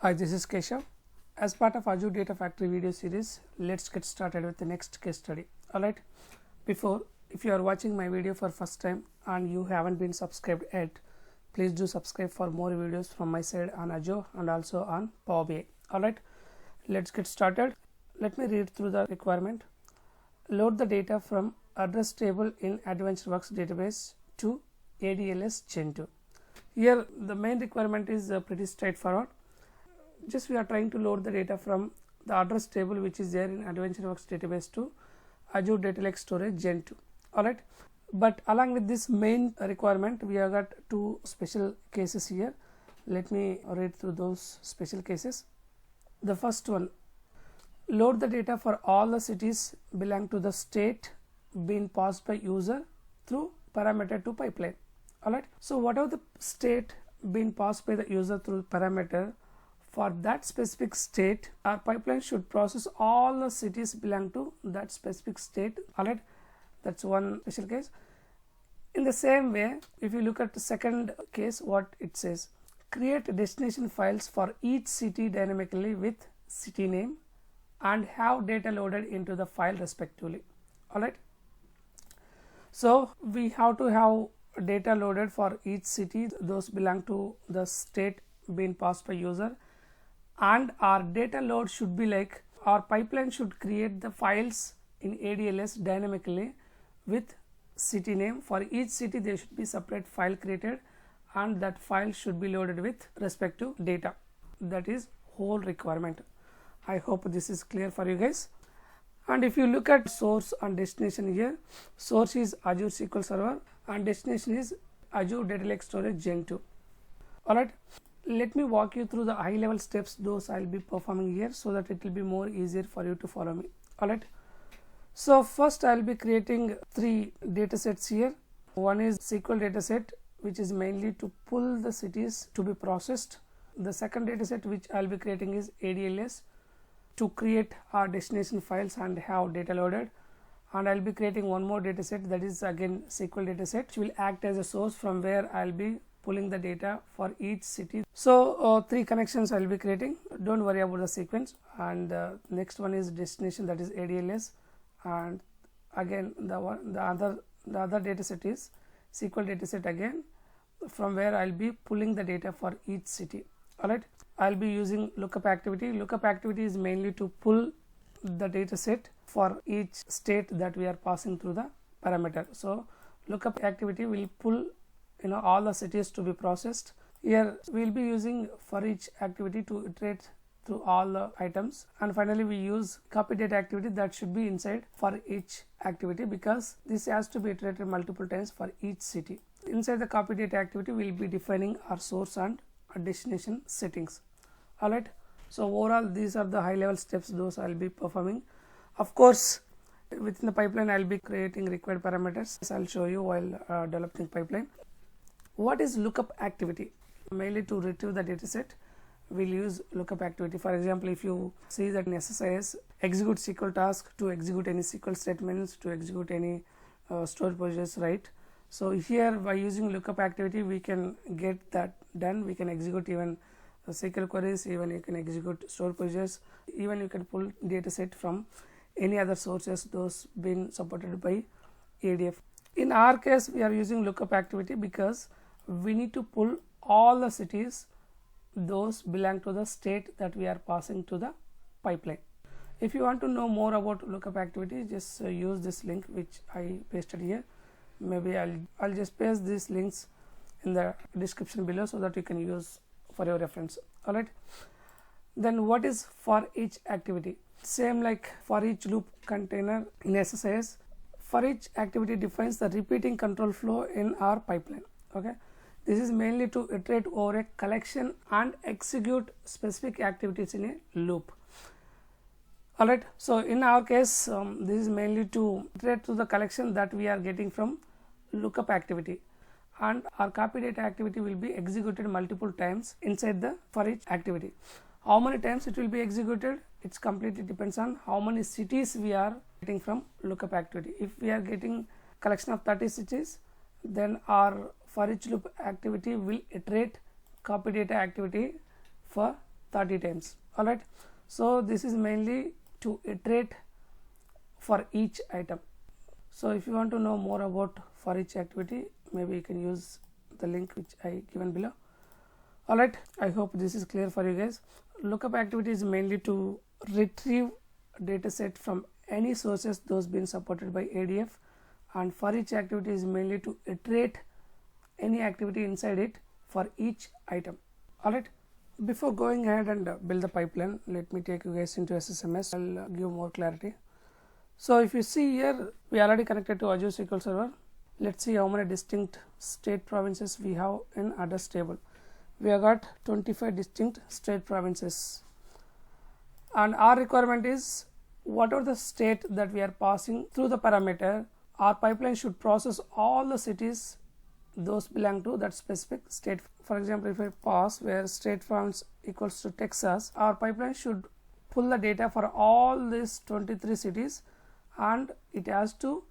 Hi, this is Keshav. As part of Azure Data Factory video series, let's get started with the next case study. Alright, before, if you are watching my video for first time and you haven't been subscribed yet, please do subscribe for more videos from my side on Azure and also on Power BI. Alright, let's get started. Let me read through the requirement. Load the data from address table in Advanced Works database to ADLS Gen 2. Here the main requirement is pretty straightforward. Just we are trying to load the data from the address table which is there in Advanced Works database to Azure Data Lake Storage Gen 2. Alright, but along with this main requirement, we have got two special cases here. Let me read through those special cases. The first one, load the data for all the cities belong to the state being passed by user through parameter to pipeline. Alright, so whatever the state being passed by the user through parameter, for that specific state, our pipeline should process all the cities belong to that specific state. Alright, that's one special case. In the same way, if you look at the second case, what it says, create destination files for each city dynamically with city name and have data loaded into the file respectively. Alright, so we have to have data loaded for each city, those belong to the state being passed by user, and our data load should be like our pipeline should create the files in ADLS dynamically with city name. For each city there should be separate file created and that file should be loaded with respective data. That is whole requirement. I hope this is clear for you guys. And if you look at source and destination here, source is Azure SQL Server and destination is Azure Data Lake Storage Gen 2. Alright, let me walk you through the high level steps those I'll be performing here so that it will be more easier for you to follow me. Alright, so first I'll be creating three data sets here. One is SQL dataset, which is mainly to pull the cities to be processed. The second dataset which I'll be creating is ADLS to create our destination files and have data loaded. And I'll be creating one more dataset, that is again SQL dataset, which will act as a source from where I'll be pulling the data for each city. So three connections I'll be creating. Don't worry about the sequence. And next one is destination, that is ADLS, and again the other dataset is SQL dataset again, from where I'll be pulling the data for each city. Alright, I'll be using lookup activity. Lookup activity is mainly to pull the dataset for each state that we are passing through the parameter. So lookup activity will pull all the cities to be processed. Here we'll be using for each activity to iterate through all the items, and finally we use copy data activity that should be inside for each activity because this has to be iterated multiple times for each city. Inside the copy data activity we'll be defining our source and our destination settings. Alright, so overall these are the high level steps those I'll be performing. Of course, within the pipeline I'll be creating required parameters. I'll show you while developing pipeline. What is lookup activity? Mainly to retrieve the dataset, we'll use lookup activity. For example, if you see that in SSIS, execute SQL task to execute any SQL statements, to execute any storage procedures, right? So here by using lookup activity, we can get that done. We can execute even SQL queries, even you can execute storage procedures, even you can pull dataset from any other sources, those being supported by ADF. In our case, we are using lookup activity because we need to pull all the cities those belong to the state that we are passing to the pipeline. If you want to know more about lookup activity, just use this link which I pasted here. Maybe I'll just paste these links in the description below so that you can use for your reference. Alright, then what is for each activity? Same like for each loop container in SSIS, for each activity defines the repeating control flow in our pipeline. Okay, this is mainly to iterate over a collection and execute specific activities in a loop. Alright, so in our case, this is mainly to iterate to the collection that we are getting from lookup activity, and our copy data activity will be executed multiple times inside the for each activity. How many times it will be executed? It's completely depends on how many cities we are getting from lookup activity. If we are getting collection of 30 cities, then our for each loop activity will iterate copy data activity for 30 times. Alright, so this is mainly to iterate for each item. So if you want to know more about for each activity, maybe you can use the link which I given below. Alright, I hope this is clear for you guys. Lookup activity is mainly to retrieve data set from any sources those being supported by ADF, and for each activity is mainly to iterate any activity inside it for each item. Alright, before going ahead and build the pipeline, let me take you guys into SSMS. I'll give more clarity. So if you see here, we already connected to Azure SQL Server. Let's see how many distinct state provinces we have in address table. We have got 25 distinct state provinces, and our requirement is whatever the state that we are passing through the parameter, our pipeline should process all the cities those belong to that specific state. For example, if I pass where state France equals to Texas, our pipeline should pull the data for all these 23 cities, and it has to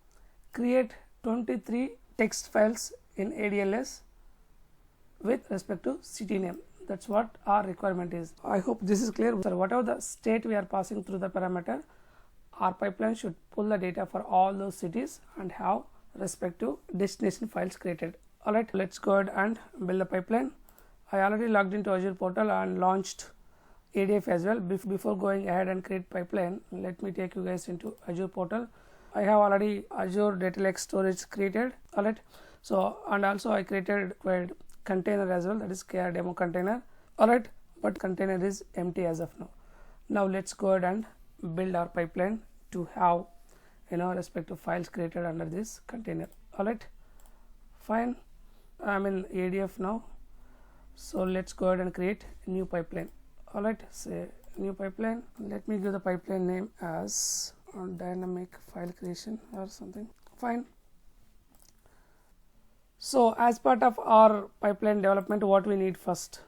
create 23 text files in ADLS with respect to city name. That's what our requirement is. I hope this is clear. So whatever the state we are passing through the parameter, our pipeline should pull the data for all those cities and have respective destination files created. Alright, let's go ahead and build the pipeline. I already logged into Azure portal and launched ADF as well. Before going ahead and create pipeline, let me take you guys into Azure portal. I have already Azure Data Lake storage created. Alright, so and also I created container as well, that is KR demo container. Alright, but container is empty as of now. Now let's go ahead and build our pipeline to have respective files created under this container. Alright, fine, I'm in ADF now, so let's go ahead and create a new pipeline. Alright, say new pipeline. Let me give the pipeline name as dynamic file creation or something. Fine. So as part of our pipeline development, what we need first,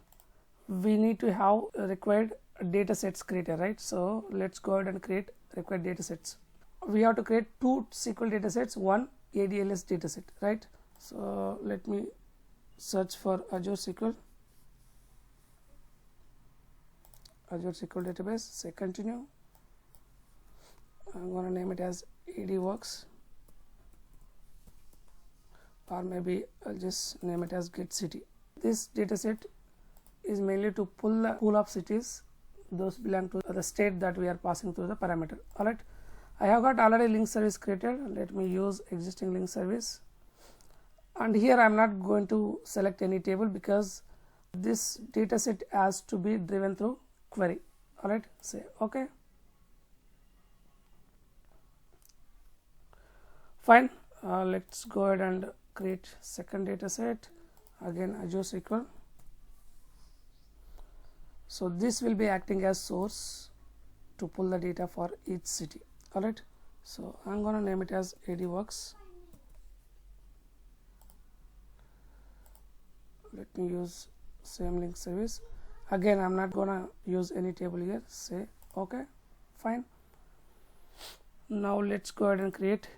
we need to have required data sets created, right? So let's go ahead and create required data sets. We have to create two SQL data sets, one ADLS data set, right? So let me search for Azure SQL database, say continue. I'm going to name it as ADWorks, or maybe I'll just name it as get city. This dataset is mainly to pull the pool of cities those belong to the state that we are passing through the parameter. Alright, I have got already link service created. Let me use existing link service, and here I am not going to select any table because this dataset has to be driven through query. Alright, say okay. Fine, let's go ahead and create second data set, again Azure SQL. So this will be acting as source to pull the data for each city. Alright, so I'm going to name it as ADWorks. Let me use same link service. Again, I'm not going to use any table here. Say okay, fine. Now let's go ahead and create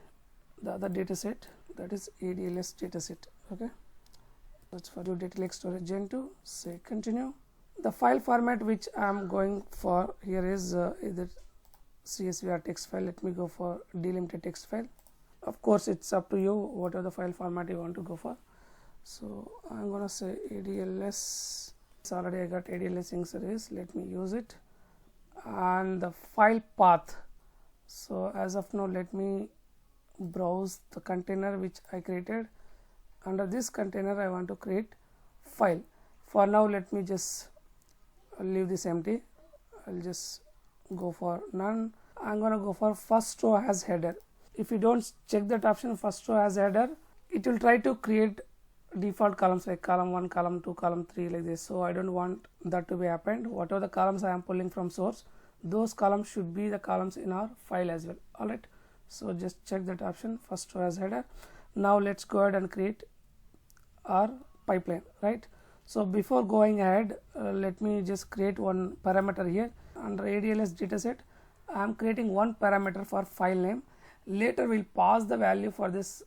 the other data set, that is ADLS data set. Okay, that's for your data lake storage gen 2. Say continue. The file format which I am going for here is either CSV or text file. Let me go for delimited text file. Of course, it's up to you whatever the file format you want to go for. So I'm gonna say ADLS. It's already I got ADLS link service. Let me use it, and the file path. So as of now, let me browse the container which I created. Under this container I want to create file. For now, let me just leave this empty. I'll just go for none. I'm gonna go for first row as header. If you don't check that option, first row as header, it will try to create default columns like column 1, column 2, column 3 like this. So I don't want that to be happened. Whatever the columns I am pulling from source, those columns should be the columns in our file as well. Alright, so just check that option, first row as header. Now let's go ahead and create our pipeline, right? So before going ahead, let me just create one parameter here. Under ADLS dataset, I am creating one parameter for file name. Later we'll pass the value for this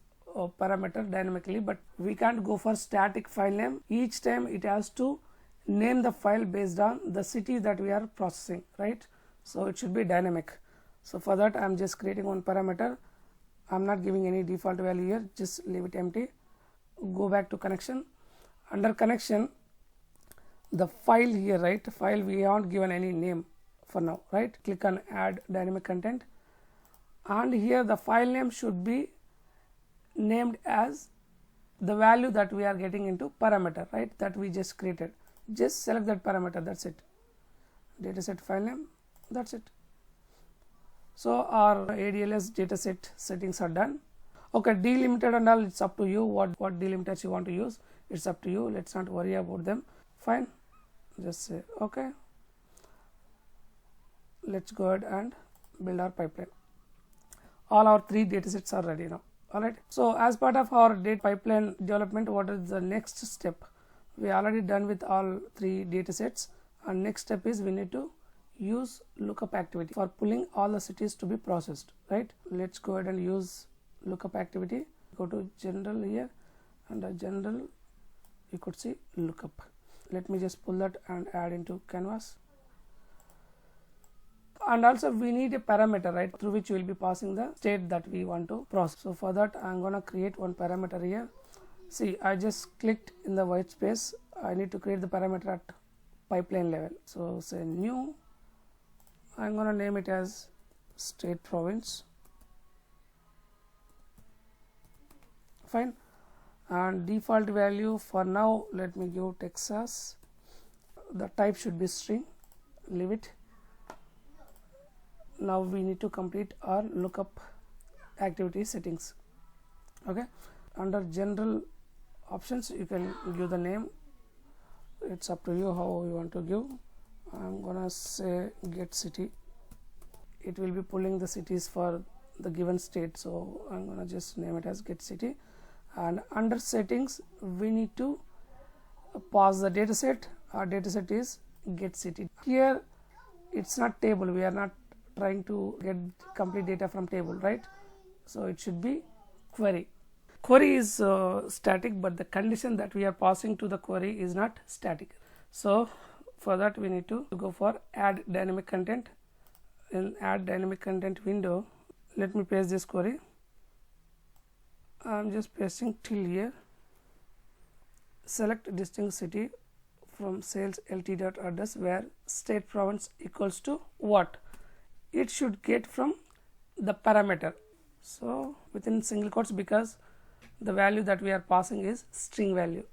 parameter dynamically, but we can't go for static file name. Each time it has to name the file based on the city that we are processing, right? So it should be dynamic. So for that I am just creating one parameter. I am not giving any default value here, just leave it empty. Go back to connection. Under connection, the file here, right, file we haven't given any name for now, right? Click on add dynamic content, and here the file name should be named as the value that we are getting into parameter, right, that we just created. Just select that parameter, that's it. Dataset file name, that's it. So our ADLS dataset settings are done. Okay, delimited and all, it's up to you what delimiters you want to use. It's up to you, let's not worry about them. Fine, just say okay. Let's go ahead and build our pipeline. All our 3 datasets are ready now. Alright, so as part of our data pipeline development, what is the next step? We are already done with all 3 datasets, and next step is we need to use lookup activity for pulling all the cities to be processed, right? Let's go ahead and use lookup activity. Go to general here, under general you could see lookup. Let me just pull that and add into canvas. And also we need a parameter, right, through which we will be passing the state that we want to process. So for that I am gonna create one parameter here. See, I just clicked in the white space. I need to create the parameter at pipeline level. So say new, I am gonna name it as state province. Fine. And default value for now, let me give Texas. The type should be string, leave it. Now we need to complete our lookup activity settings. Okay, under general options you can give the name. It's up to you how you want to give. I'm gonna say get city. It will be pulling the cities for the given state, so I'm gonna just name it as get city. And under settings we need to pass the dataset. Our dataset is get city. Here it's not table, we are not trying to get complete data from table, right? So it should be query. Query is static, but the condition that we are passing to the query is not static. So for that we need to go for add dynamic content. In add dynamic content window, let me paste this query. I'm just pasting till here. Select distinct city from sales lt.address where state province equals to what? It should get from the parameter. So within single quotes, because the value that we are passing is string value.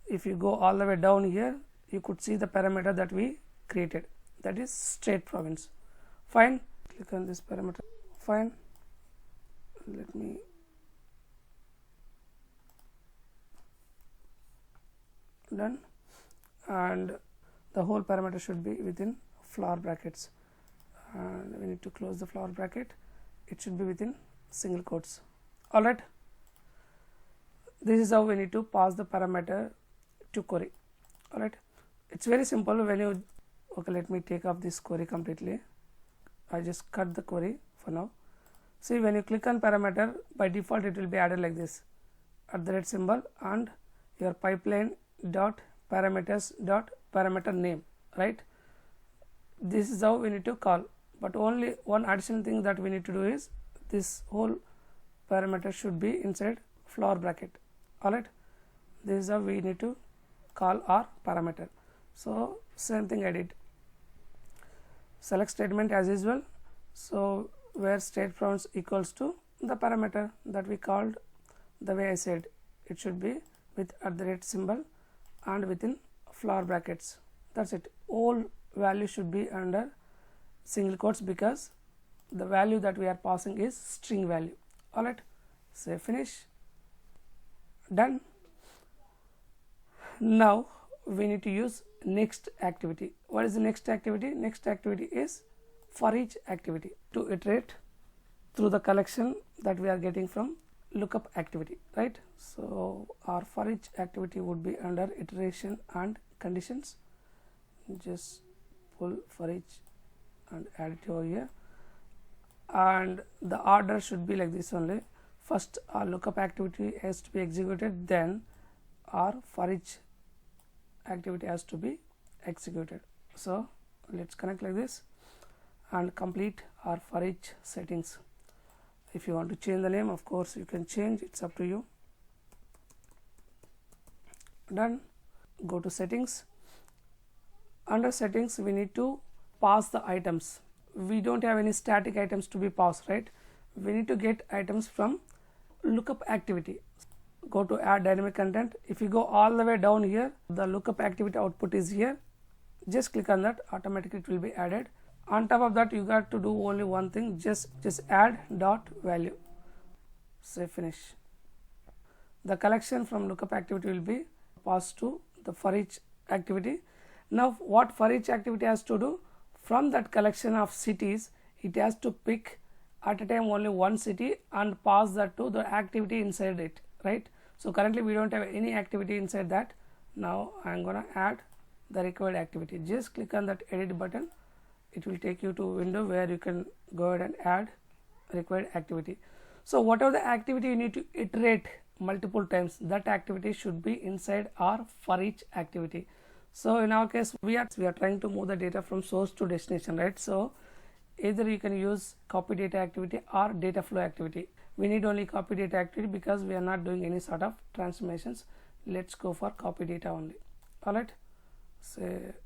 If you go all the way down here, you could see the parameter that we created, that is state province. Fine, click on this parameter. Fine, let me done, and the whole parameter should be within flower brackets, and we need to close the flower bracket. It should be within single quotes. All right, this is how we need to pass the parameter to query. All right, it's very simple. When you okay, let me take off this query completely. I just cut the query for now. See, when you click on parameter, by default it will be added like this, @ symbol and your pipeline dot parameters dot parameter name, right? This is how we need to call, but only one additional thing that we need to do is this whole parameter should be inside flower bracket. All right, this is how we need to call our parameter. So same thing I did. Select statement as usual. So where state province equals to the parameter that we called, the way I said, it should be with @ symbol and within flower brackets. That's it. All value should be under single quotes because the value that we are passing is string value. All right, say finish. Done. Now we need to use next activity. What is the next activity? Next activity is for each activity to iterate through the collection that we are getting from lookup activity, right? So our for each activity would be under iteration and conditions. Just pull for each and add it over here, and the order should be like this only. First our lookup activity has to be executed, then our for each activity has to be executed. So let's connect like this and complete our for each settings. If you want to change the name, of course you can change, it's up to you. Done. Go to settings. Under settings we need to pass the items. We don't have any static items to be passed, right? We need to get items from lookup activity. Go to add dynamic content. If you go all the way down here, the lookup activity output is here. Just click on that, automatically it will be added. On top of that, you got to do only one thing, just add dot value. Say finish. The collection from lookup activity will be passed to the for each activity. Now what for each activity has to do, from that collection of cities, it has to pick at a time only one city and pass that to the activity inside it, right? So currently we don't have any activity inside that. Now I am gonna add the required activity. Just click on that edit button. It will take you to a window where you can go ahead and add required activity. So whatever the activity you need to iterate multiple times, that activity should be inside our for each activity. So in our case, we are trying to move the data from source to destination, right? So either you can use copy data activity or data flow activity. We need only copy data activity because we are not doing any sort of transformations. Let's go for copy data only. Alright, so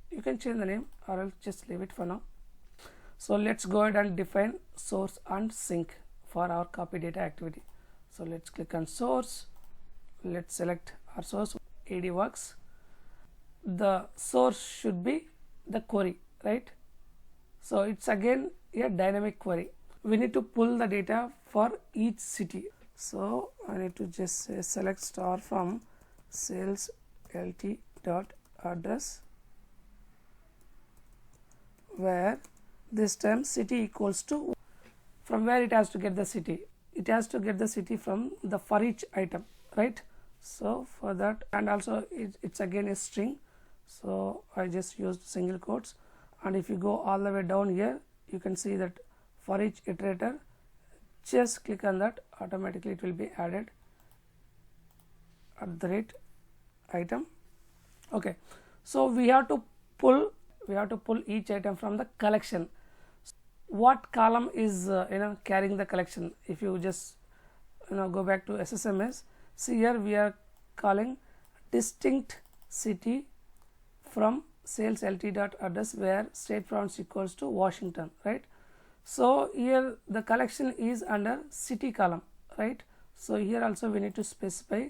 you can change the name or else just leave it for now. So let's go ahead and define source and sink for our copy data activity. So let's click on source. Let's select our source, AD works. The source should be the query, right? So it's again a dynamic query. We need to pull the data for each city. So I need to just say select star from sales lt dot address, where this time city equals to, from where it has to get the city. It has to get the city from the for each item, right? So for that, and also it's again a string. So I just used single quotes, and if you go all the way down here, you can see that for each iterator, just click on that, automatically it will be added at the rate item. Okay, so we have to pull each item from the collection. What column is carrying the collection? If you just go back to SSMS, see here we are calling distinct city from sales lt dot address, where state province equals to Washington, right? So here the collection is under city column, right? So here also we need to specify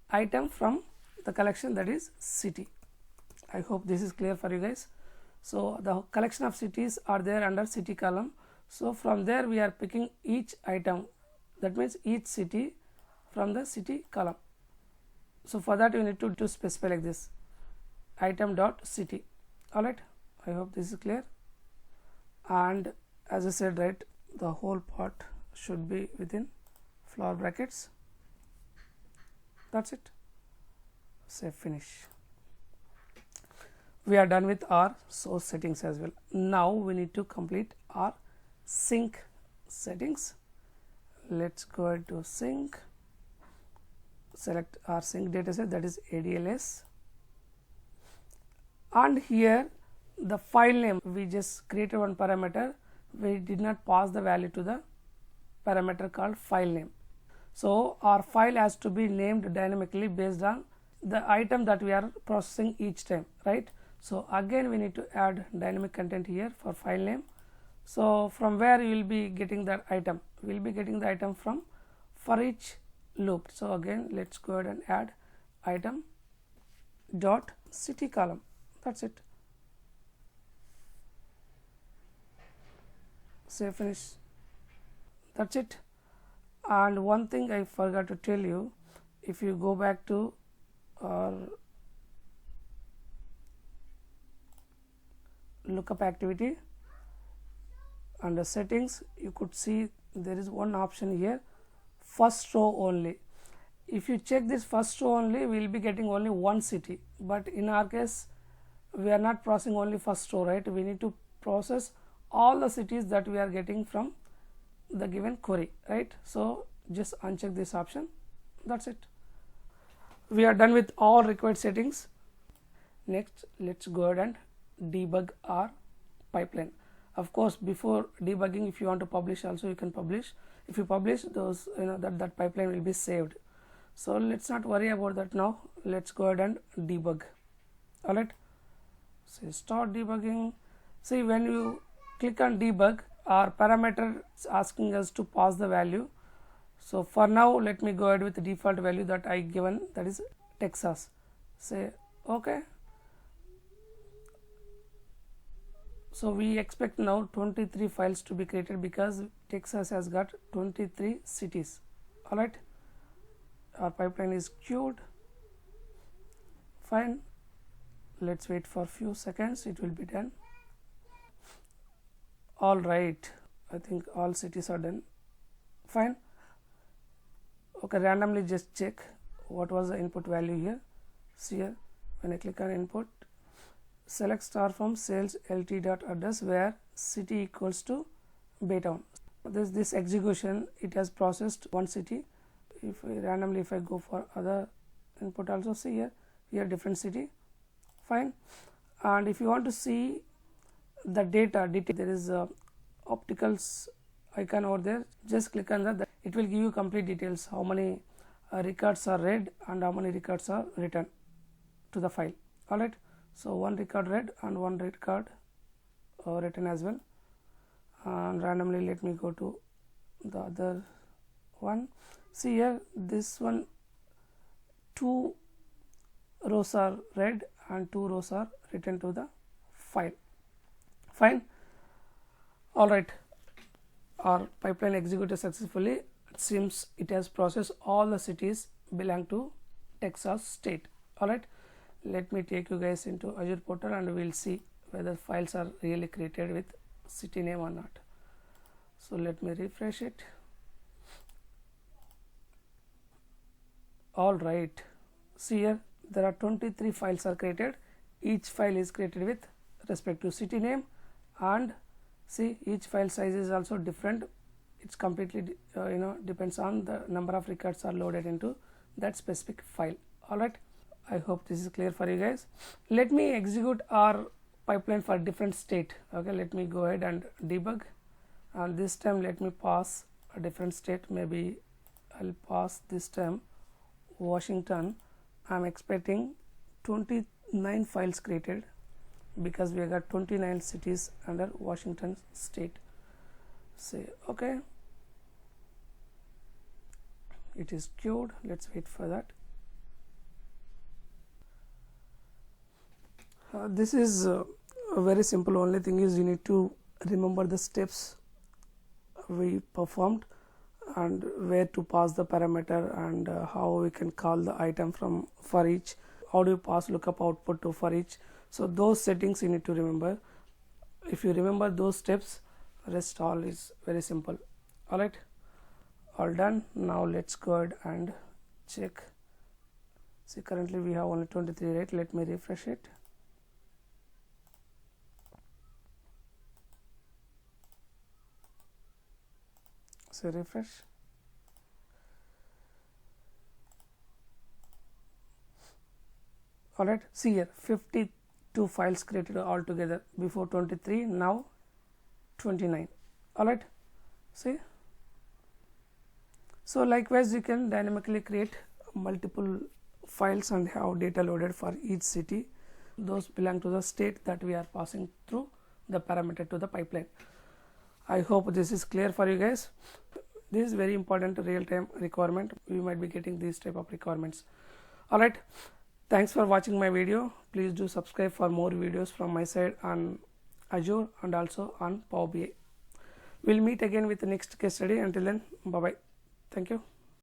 item from the collection, that is city. I hope this is clear for you guys. So the collection of cities are there under city column. So from there we are picking each item, that means each city from the city column. So for that you need to specify like this, item dot city. Alright, I hope this is clear. And as I said, right, the whole part should be within flower brackets. That's it. Say finish. We are done with our source settings as well. Now we need to complete our sink settings. Let's go ahead to sink, select our sink dataset, that is ADLS, and here the file name, we just created one parameter, we did not pass the value to the parameter called file name. So our file has to be named dynamically based on the item that we are processing each time, right? So again we need to add dynamic content here for file name. So from where you will be getting that item? We will be getting the item from for each loop. So again let's go ahead and add item dot city column. That's it. Say finish. That's it. And one thing I forgot to tell you, if you go back to our lookup activity, under settings you could see there is one option here, first row only. If you check this first row only, we will be getting only one city, but in our case we are not processing only first row, right? We need to process all the cities that we are getting from the given query, right? So just uncheck this option. That's it. We are done with all required settings. Next, let's go ahead and debug our pipeline. Of course, before debugging, if you want to publish also, you can publish. If you publish those, that pipeline will be saved. So let's not worry about that now. Let's go ahead and debug. All right, so start debugging. See, when you click on debug, our parameter is asking us to pass the value. So for now, let me go ahead with the default value that I given, that is Texas. Say okay. So we expect now 23 files to be created because Texas has got 23 cities. All right, our pipeline is queued. Fine, let's wait for a few seconds, it will be done. All right, I think all cities are done. Fine. Okay, randomly just check what was the input value here. See here, when I click on input, select star from sales lt dot address where city equals to Baytown. This execution, it has processed one city. If I randomly, if I go for other input also, see here different city. Fine. And if you want to see the data detail, there is a opticals icon over there. Just click on that. It will give you complete details, how many records are read and how many records are written to the file. All right, so one record read and one record written as well. And randomly, let me go to the other one. See here, this one, 2 rows are read and 2 rows are written to the file. Fine. All right, our pipeline executed successfully. It seems it has processed all the cities belong to Texas state. All right, let me take you guys into Azure portal and we'll see whether files are really created with city name or not. So let me refresh it. All right, see here, there are 23 files are created. Each file is created with respect to city name, and see, each file size is also different. It's completely depends on the number of records are loaded into that specific file. All right, I hope this is clear for you guys. Let me execute our pipeline for different state. Okay, let me go ahead and debug, and this time let me pass a different state. Maybe I'll pass this time Washington. I'm expecting 29 files created because we got 29 cities under Washington state. Say okay, it is queued. Let's wait for that. This is very simple. Only thing is you need to remember the steps we performed and where to pass the parameter and how we can call the item from for each. How do you pass lookup output to for each? So those settings you need to remember. If you remember those steps, rest all is very simple. All right, all done. Now let's go ahead and check. See, currently we have only 23, right? Let me refresh it. So refresh. All right, see here, 52 files created altogether. Before 23, now 29. All right, see. So likewise, you can dynamically create multiple files and have data loaded for each city. Those belong to the state that we are passing through the parameter to the pipeline. I hope this is clear for you guys. This is very important real-time requirement. We might be getting these type of requirements. All right, thanks for watching my video. Please do subscribe for more videos from my side on Azure and also on Power BI. We'll meet again with the next case study. Until then, bye bye. Thank you.